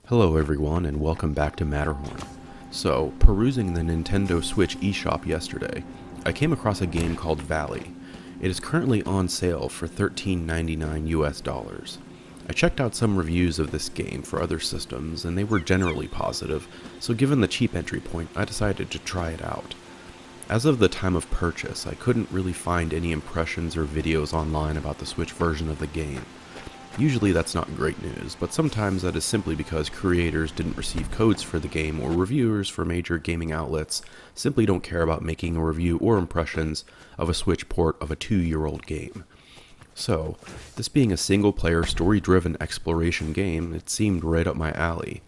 Hello everyone and welcome back to Matterhorn. So, perusing the Nintendo Switch eShop yesterday, I came across a game called Valley. It is currently on sale for $13.99 US. I checked out some reviews of this game for other systems and they were generally positive, so given the cheap entry point, I decided to try it out. As of the time of purchase, I couldn't really find any impressions or videos online about the Switch version of the game. Usually that's not great news, but sometimes that is simply because creators didn't receive codes for the game or reviewers for major gaming outlets simply don't care about making a review or impressions of a Switch port of a 2-year-old game. So, this being a single-player story-driven exploration game, it seemed right up my alley,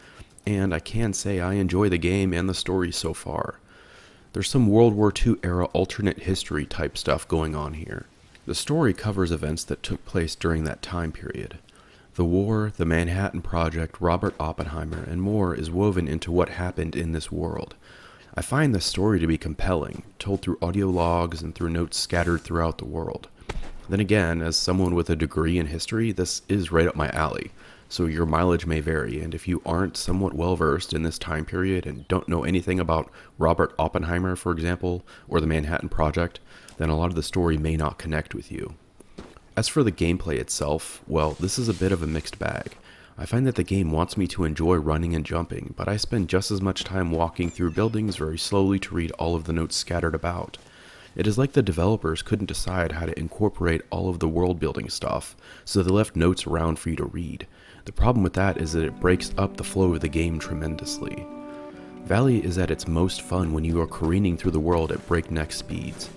and I can say I enjoy the game and the story so far. There's some World War II era alternate history type stuff going on here. The story covers events that took place during that time period. The war, the Manhattan Project, Robert Oppenheimer, and more is woven into what happened in this world. I find this story to be compelling, told through audio logs and through notes scattered throughout the world. Then again, as someone with a degree in history, this is right up my alley, so your mileage may vary, and if you aren't somewhat well versed in this time period and don't know anything about Robert Oppenheimer, for example, or the Manhattan Project, then a lot of the story may not connect with you. As for the gameplay itself, well, this is a bit of a mixed bag. I find that the game wants me to enjoy running and jumping, but I spend just as much time walking through buildings very slowly to read all of the notes scattered about. It is like the developers couldn't decide how to incorporate all of the world building stuff, so they left notes around for you to read. The problem with that is that it breaks up the flow of the game tremendously. Valley is at its most fun when you are careening through the world at breakneck speeds.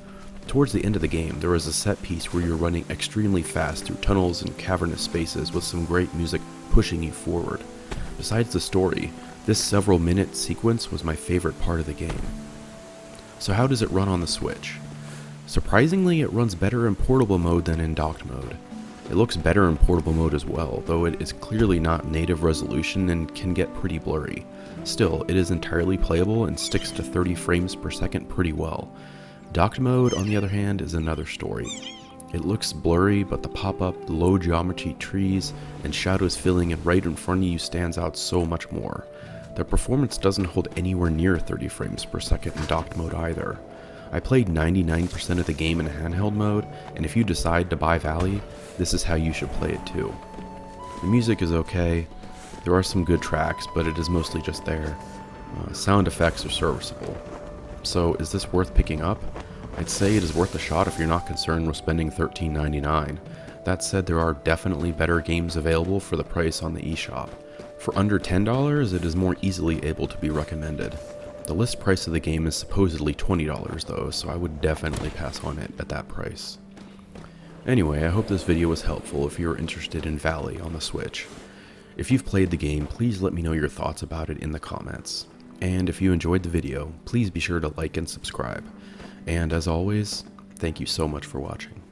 Towards the end of the game, there is a set piece where you're running extremely fast through tunnels and cavernous spaces with some great music pushing you forward. Besides the story, this several-minute sequence was my favorite part of the game. So how does it run on the Switch? Surprisingly, it runs better in portable mode than in docked mode. It looks better in portable mode as well, though it is clearly not native resolution and can get pretty blurry. Still, it is entirely playable and sticks to 30 frames per second pretty well. Docked mode, on the other hand, is another story. It looks blurry, but the pop-up, low geometry trees, and shadows filling it right in front of you stands out so much more. The performance doesn't hold anywhere near 30 frames per second in docked mode either. I played 99% of the game in handheld mode, and if you decide to buy Valley, this is how you should play it too. The music is okay, there are some good tracks, but it is mostly just there. Sound effects are serviceable. So is this worth picking up? I'd say it is worth a shot if you're not concerned with spending $13.99. That said, there are definitely better games available for the price on the eShop. For under $10, it is more easily able to be recommended. The list price of the game is supposedly $20 though, so I would definitely pass on it at that price. Anyway, I hope this video was helpful if you're interested in Valley on the Switch. If you've played the game, please let me know your thoughts about it in the comments. And if you enjoyed the video, please be sure to like and subscribe. And as always, thank you so much for watching.